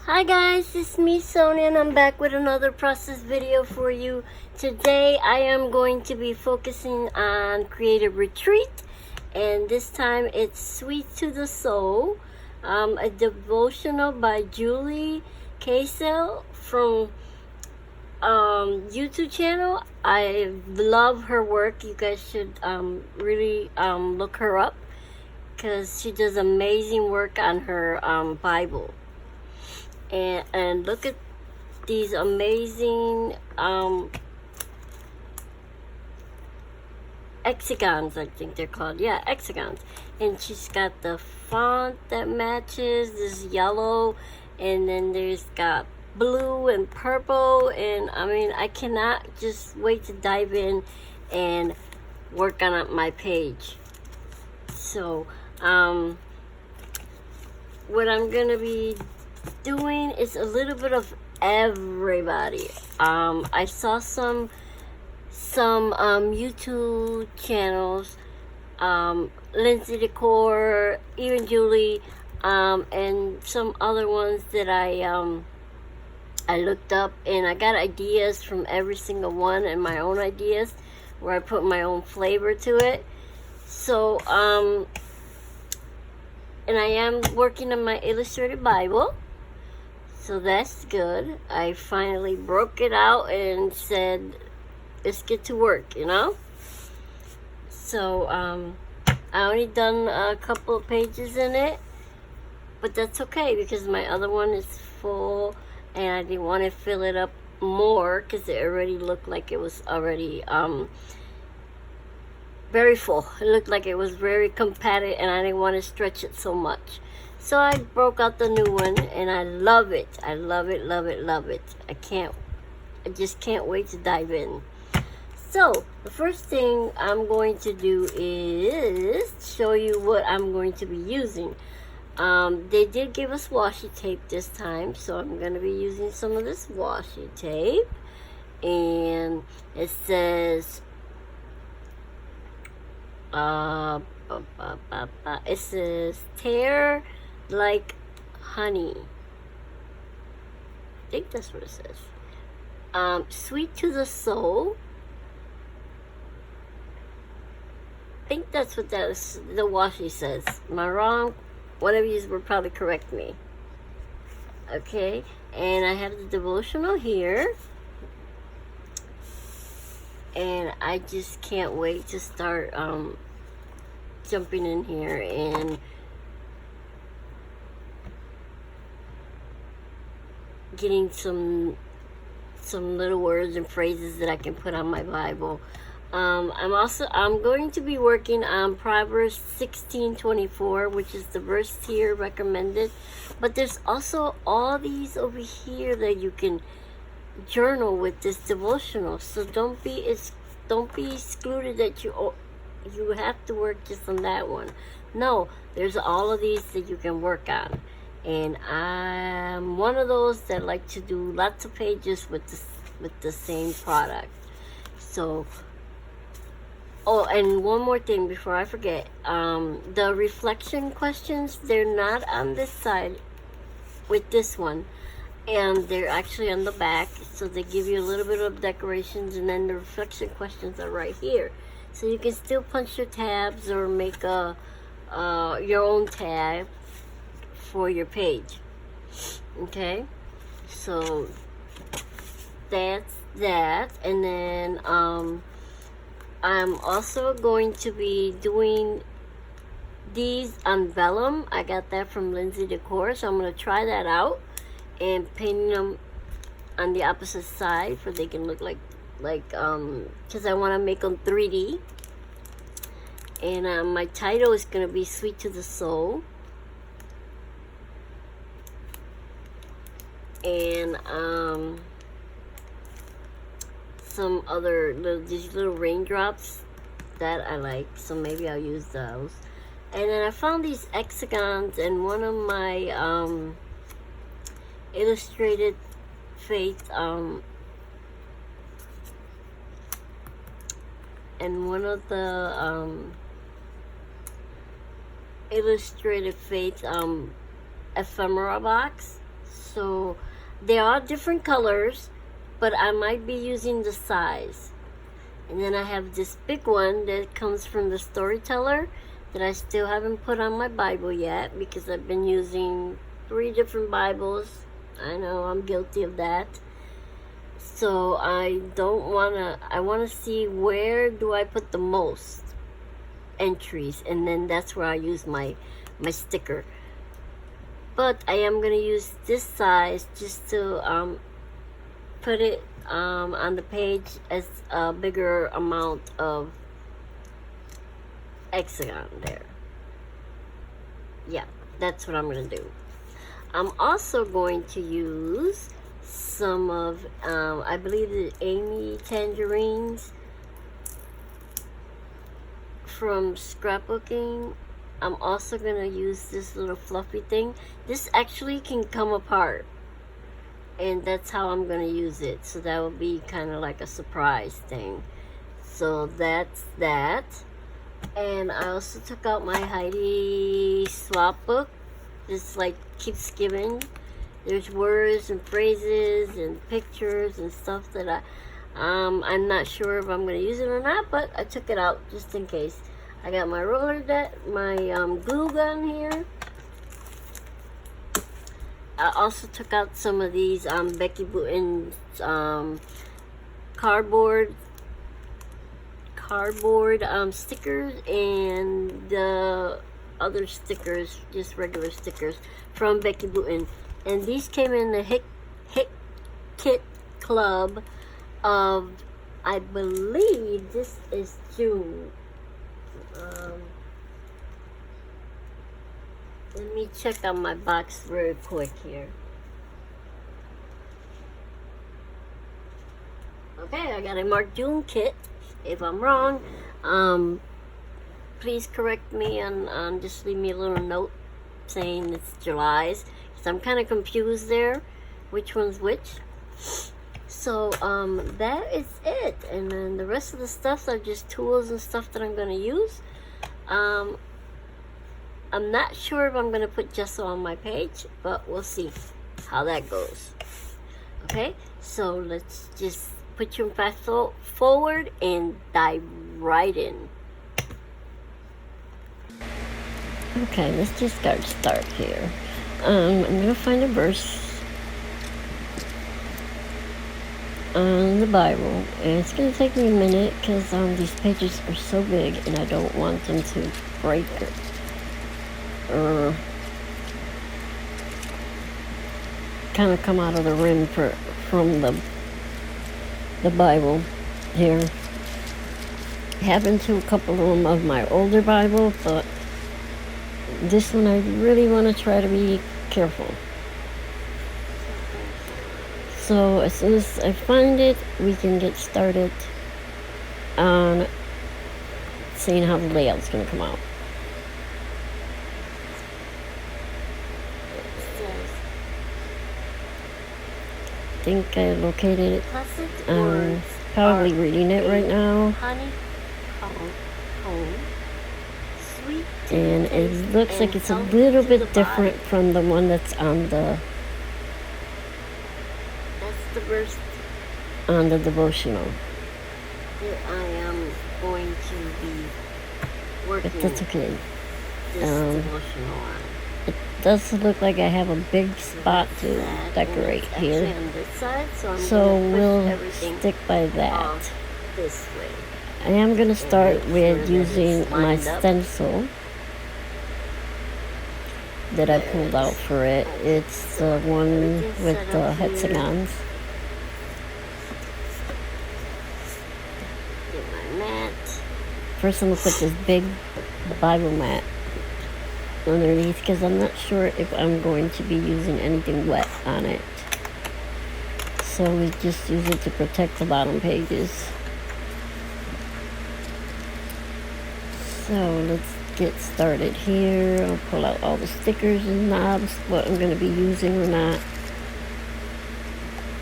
Hi guys, it's me Sonia and I'm back with another process video for you. Today I am going to be focusing on Creative Retreat, and this time it's Sweet to the Soul, a devotional by Julie Kaysel from YouTube channel. I love her work. You guys should really look her up because she does amazing work on her Bible. And look at these amazing hexagons, I think they're called. Yeah, hexagons. And she's got the font that matches this yellow, and then there's got blue and purple, and I mean, I cannot just wait to dive in and work on my page. So what I'm gonna be doing is a little bit of everybody. I saw some YouTube channels, Lindsay Decor, even Julie, and some other ones that I looked up, and I got ideas from every single one, and my own ideas where I put my own flavor to it. So and I am working on my illustrated Bible. So that's good. I finally broke it out and said, let's get to work, you know? So, I only done a couple of pages in it, but that's okay because my other one is full and I didn't want to fill it up more because it already looked like it was already, very full. It looked like it was very compacted and I didn't want to stretch it so much. So I broke out the new one and I love it. I love it, love it, love it. I just can't wait to dive in. So the first thing I'm going to do is show you what I'm going to be using. They did give us washi tape this time, so I'm going to be using some of this washi tape. And it says, tear like honey. I think that's what it says. Sweet to the soul. I think that's what that is, the washi says. Am I wrong? One of you will probably correct me. Okay, and I have the devotional here. And I just can't wait to start jumping in here and getting some little words and phrases that I can put on my Bible. I'm going to be working on Proverbs 16:24, which is the verse here recommended. But there's also all these over here that you can journal with this devotional. So don't be excluded that you have to work just on that one. No, there's all of these that you can work on. And I'm one of those that like to do lots of pages with the same product. So, oh, and one more thing before I forget. The reflection questions, they're not on this side with this one. And they're actually on the back. So they give you a little bit of decorations, and then the reflection questions are right here. So you can still punch your tabs or make your own tab for your page. Okay, so that's that. And then I'm also going to be doing these on vellum. I got that from Lindsay Decor, so I'm going to try that out and painting them on the opposite side so they can look like because I want to make them 3D. And my title is going to be Sweet to the Soul. And some other these little raindrops that I like, so maybe I'll use those. And then I found these hexagons in one of my illustrated faith and one of the illustrated faith ephemera box. So they are different colors, but I might be using the size. And then I have this big one that comes from the Storyteller that I still haven't put on my Bible yet because I've been using 3 different Bibles. I know I'm guilty of that. So I want to see where do I put the most entries, and then that's where I use my sticker. But I am going to use this size just to put it on the page as a bigger amount of hexagon there. Yeah, that's what I'm going to do. I'm also going to use some of, I believe the Amy Tangerines from scrapbooking. I'm also going to use this little fluffy thing. This actually can come apart, and that's how I'm going to use it. So that will be kind of like a surprise thing. So that's that. And I also took out my Heidi swap book. This like keeps giving. There's words and phrases and pictures and stuff that I'm not sure if I'm going to use it or not, but I took it out just in case. I got my my glue gun here. I also took out some of these Becky Booten's cardboard stickers, and the other stickers, just regular stickers from Becky Booten. And these came in the Hit Kit Club of, I believe this is June. Let me check on my box real quick here. Okay, I got a marked June kit. If I'm wrong, please correct me and just leave me a little note saying it's July's. So I'm kind of confused there, which one's which. So that is it, and then the rest of the stuff are just tools and stuff that I'm going to use. I'm not sure if I'm going to put gesso on my page, but we'll see how that goes. Okay, so let's just put your fast forward and dive right in. Okay, let's just start here. I'm going to find a verse on the Bible, and it's going to take me a minute because these pages are so big and I don't want them to break or kind of come out of the rim from the Bible here. Happened to a couple of them of my older Bible, but this one I really want to try to be careful. So as soon as I find it, we can get started on seeing how the layout's going to come out. I think I located it. I'm probably reading it right now. And it looks like it's a little bit different from the one that's on the verse on the devotional that I am going to be working. But that's okay. This devotional on. It does look like I have a big spot to decorate here, on this side, so we'll stick by that. This way. I am going to start with using my stencil that I pulled out for it. It's the one with the hexagons. First I'm going to put this big Bible mat underneath because I'm not sure if I'm going to be using anything wet on it. So we just use it to protect the bottom pages. So let's get started here. I'll pull out all the stickers and knobs, what I'm going to be using or not.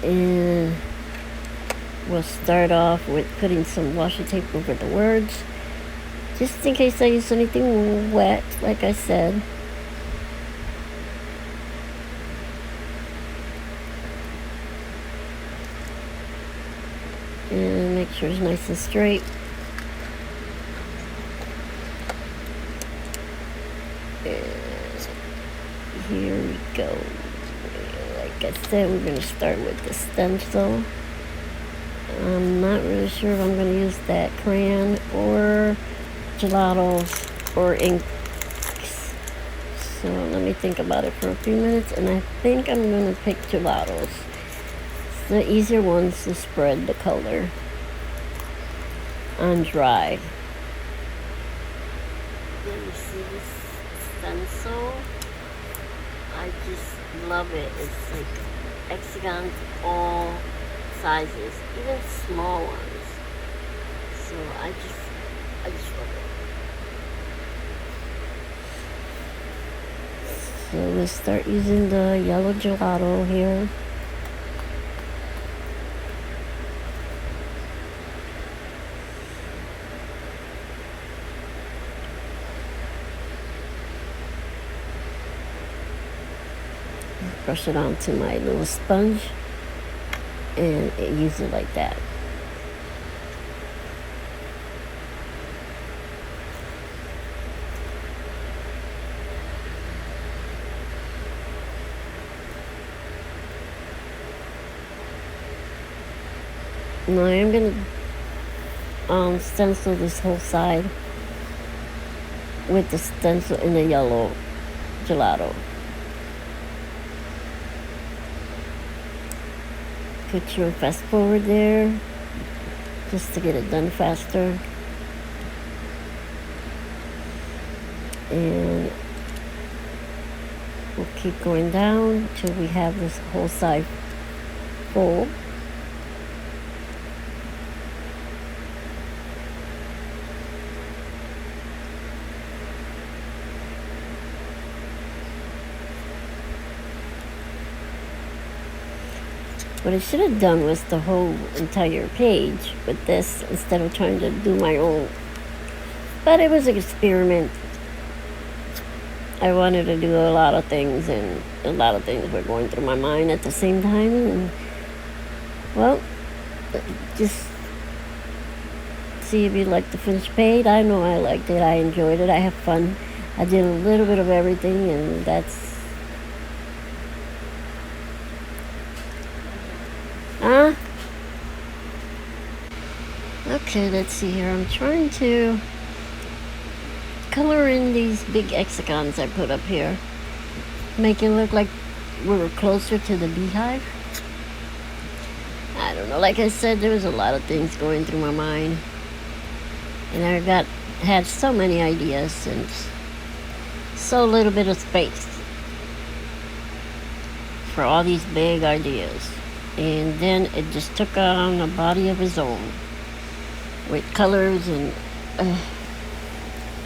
And we'll start off with putting some washi tape over the words, just in case I use anything wet, like I said. And make sure it's nice and straight. And here we go. Like I said, we're going to start with the stencil. I'm not really sure if I'm going to use that crayon or gelatos or inks. So let me think about it for a few minutes, and I think I'm going to pick gelatos. It's the easier ones to spread the color on dry. Yeah, you see this stencil? I just love it. It's like hexagons all sizes, even small ones. So I just love it. So we'll start using the yellow gelato here. Brush it onto my little sponge and use it like that. Now I am going to stencil this whole side with the stencil in the yellow gelato. Put your fast forward there just to get it done faster. And we'll keep going down till we have this whole side full. What I should have done was the whole entire page with this instead of trying to do my own. But it was an experiment. I wanted to do a lot of things, and a lot of things were going through my mind at the same time. And, well, just see if you like the finished page. I know I liked it. I enjoyed it. I have fun. I did a little bit of everything, and that's... Okay, let's see here. I'm trying to color in these big hexagons I put up here. Make it look like we were closer to the beehive. I don't know. Like I said, there was a lot of things going through my mind. And I had so many ideas and so little bit of space for all these big ideas. And then it just took on a body of its own with colors, and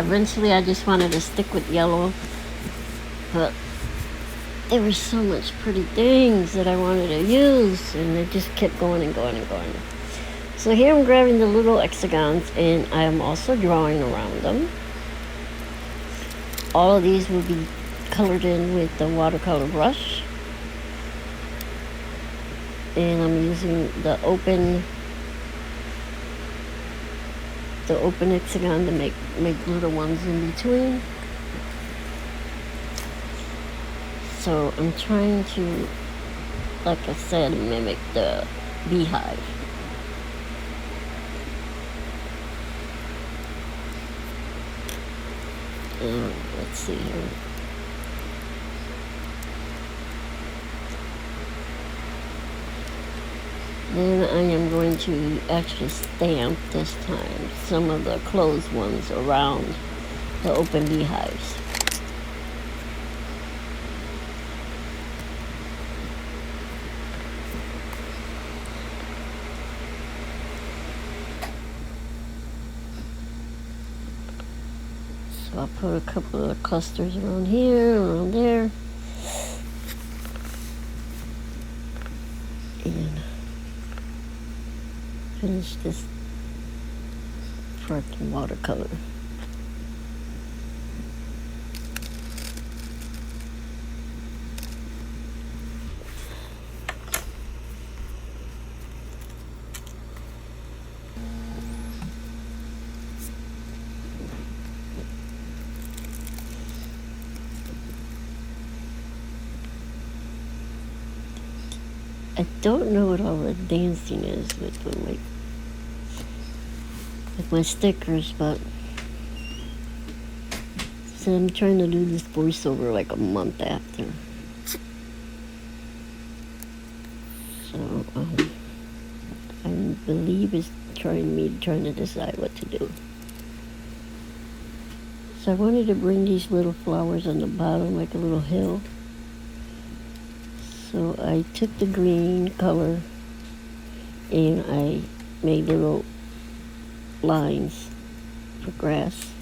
eventually I just wanted to stick with yellow, but there were so much pretty things that I wanted to use, and it just kept going and going and going. So here I'm grabbing the little hexagons, and I am also drawing around them. All of these will be colored in with the watercolor brush, and I'm using the open hexagon to make little ones in between. So I'm trying to, like I said, mimic the beehive. And let's see here. Then I am going to actually stamp this time some of the closed ones around the open beehives. So I'll put a couple of clusters around here, around there. And finish this freaking watercolor. I don't know what all the dancing is with my stickers, but so I'm trying to do this voiceover like a month after. So I believe it's trying to decide what to do. So I wanted to bring these little flowers on the bottom like a little hill. So I took the green color and I made little lines for grass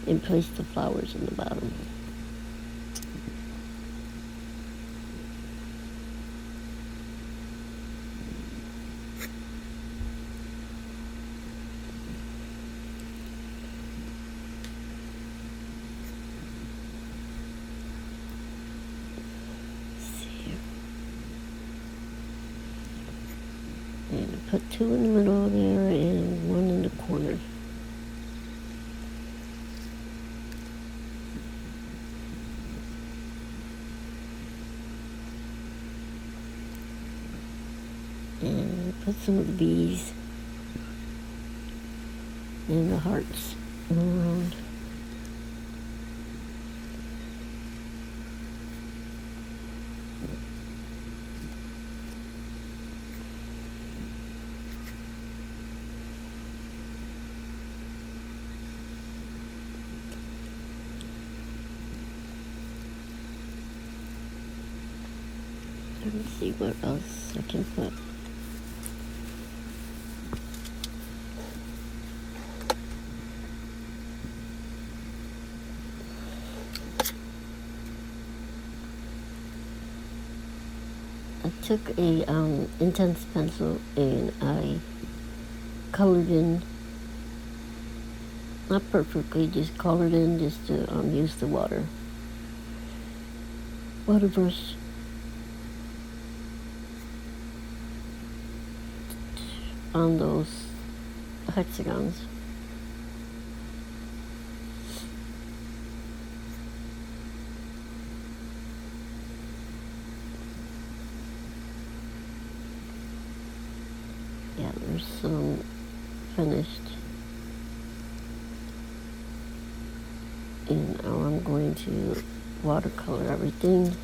and placed the flowers in the bottom. And I put two in the middle there and one in the corner. And I put some of the bees and the hearts around. Let me see what else I can put. I took a intense pencil and I colored in, not perfectly, just colored in just to use the water brush on those hexagons. Yeah, there's some finished. And now I'm going to watercolor everything.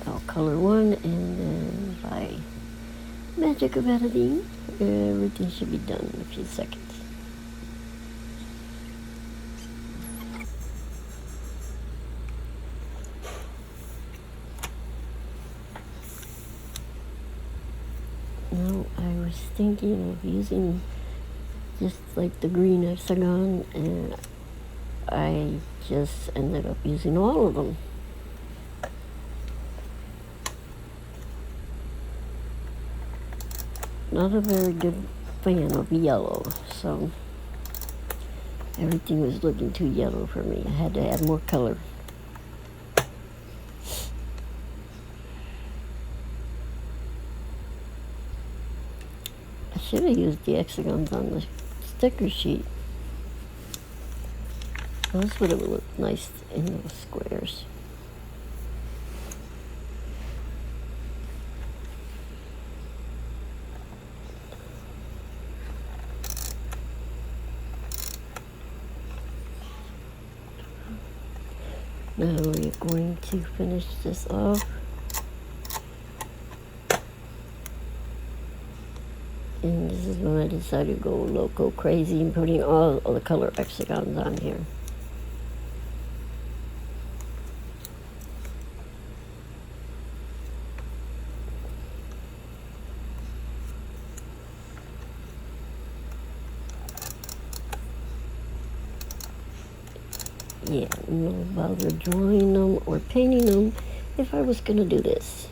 I'll color one, and then by magic of editing, everything should be done in a few seconds. Now I was thinking of using just like the green hexagon, and I just ended up using all of them. Not a very good fan of yellow, so everything was looking too yellow for me. I had to add more color. I should have used the hexagons on the sticker sheet. Those would have looked nice in those squares. Now we're going to finish this off. And this is when I decided to go loco crazy and putting all the color hexagons on here. Yeah, no bother drawing them or painting them if I was going to do this.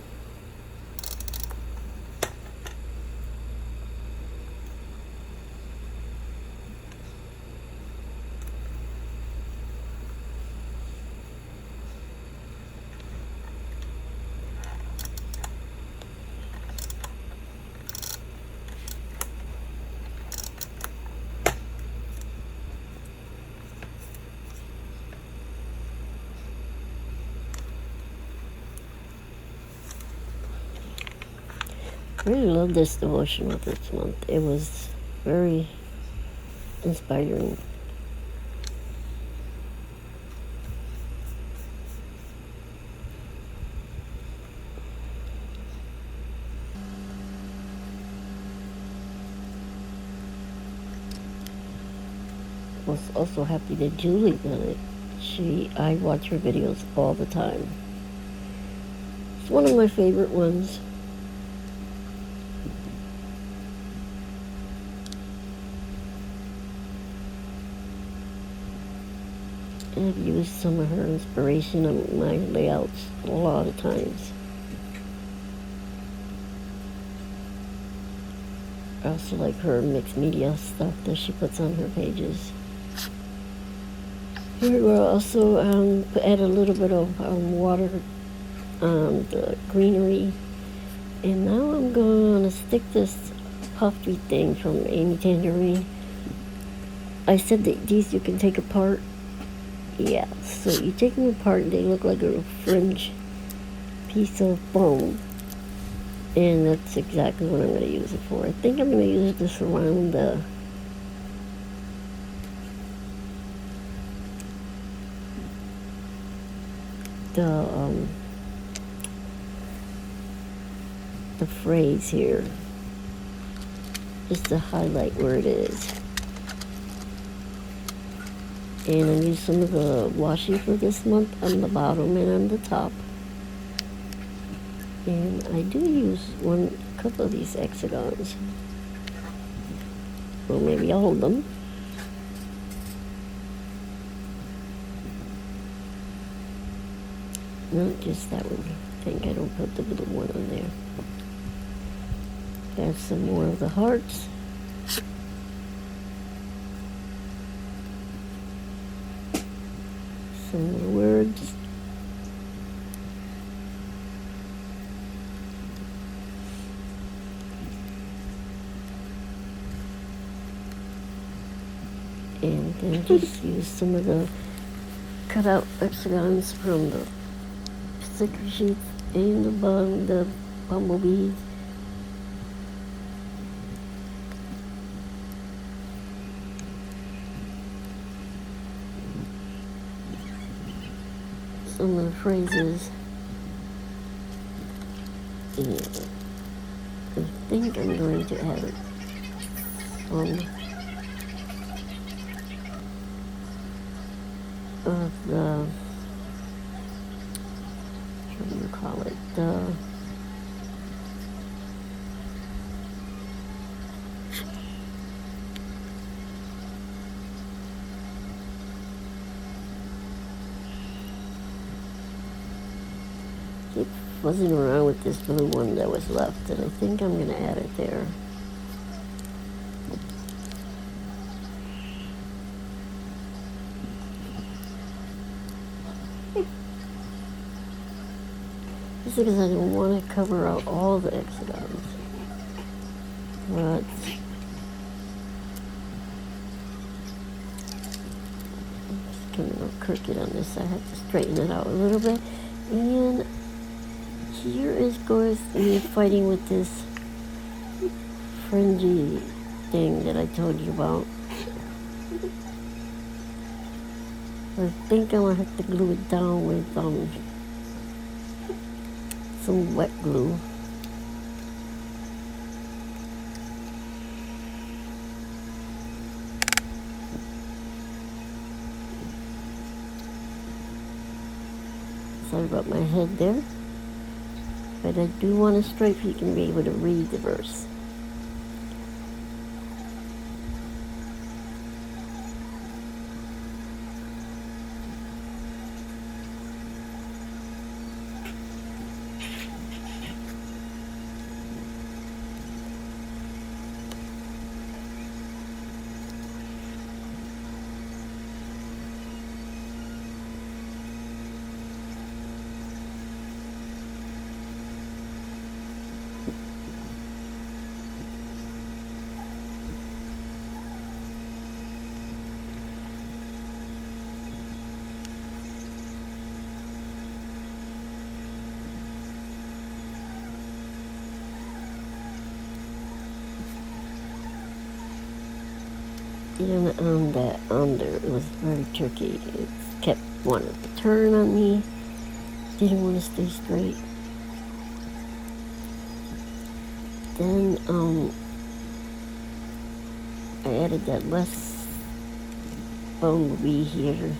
really love this devotional this month. It was very inspiring. Was also happy that Julie did it. I watch her videos all the time. It's one of my favorite ones. I've used some of her inspiration on my layouts a lot of times. I also like her mixed media stuff that she puts on her pages. Here we'll also add a little bit of water on the greenery. And now I'm going to stick this puffy thing from Amy Tangerine. I said that these you can take apart. Yeah, so you take them apart and they look like a fringe piece of foam. And that's exactly what I'm going to use it for. I think I'm going to use this around the phrase here, just to highlight where it is. And I use some of the washi for this month on the bottom and on the top. And I do use a couple of these hexagons. Well, maybe all of them. Not just that one. I think I don't put the blue one on there. Add some more of the hearts. Some more words. And then just use some of the cutout hexagons from the sticker sheets and the bumblebees. Some of the phrases. And I think I'm going to add it some of the, what do you call it, keep fuzzing around with this blue one that was left, and I think I'm going to add it there. Just because I don't want to cover out all the hexagons. But it's coming out crooked on this. I have to straighten it out a little bit. And here is going me fighting with this fringy thing that I told you about. I think I'm going to have to glue it down with some wet glue. Sorry about my head there. But I do want a stripe so you can be able to read the verse. And on that under, it was very tricky. It kept wanting to turn on me. Didn't want to stay straight. Then I added that less bumblebee here.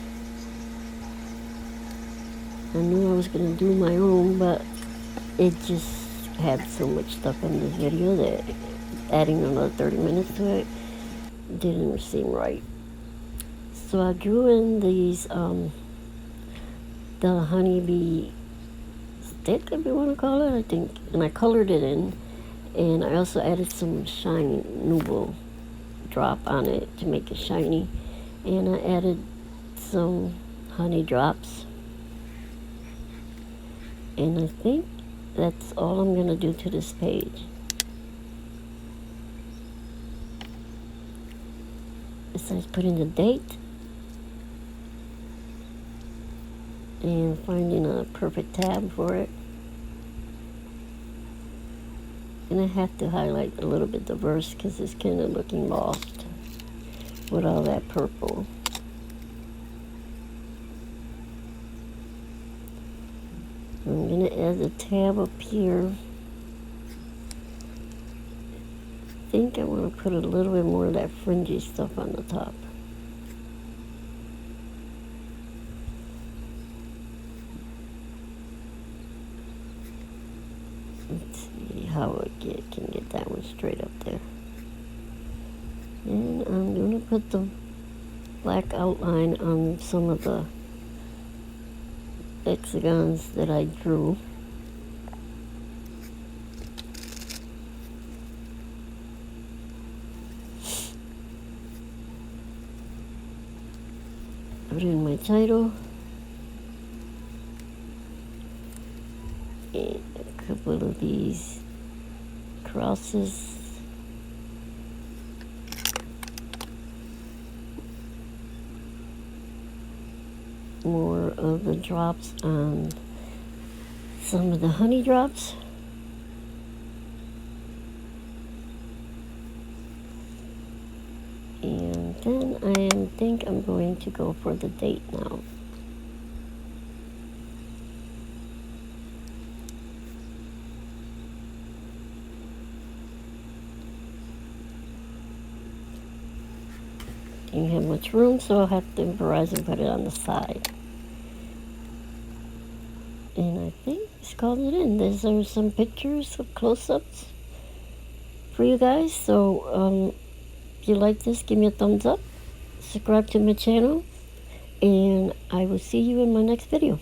I knew I was going to do my own, but it just had so much stuff in this video that adding another 30 minutes to it didn't seem right. So I drew in these, the honeybee stick, if you want to call it, I think, and I colored it in, and I also added some shiny nouveau drop on it to make it shiny, and I added some honey drops, and I think that's all I'm gonna do to this page. Besides putting the date and finding a perfect tab for it. And I have to highlight a little bit the verse because it's kind of looking lost with all that purple. I'm going to add a tab up here. I think I want to put a little bit more of that fringy stuff on the top. Let's see how I can get that one straight up there. And I'm going to put the black outline on some of the hexagons that I drew. Put in my title and a couple of these crosses. More of the drops on some of the honey drops. And then I think I'm going to go for the date now. Didn't have much room, so I'll have to improvise and put it on the side. And I think it's called it in. These are some pictures of close-ups for you guys. So if you like this, give me a thumbs up, subscribe to my channel, and I will see you in my next video.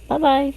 Bye bye.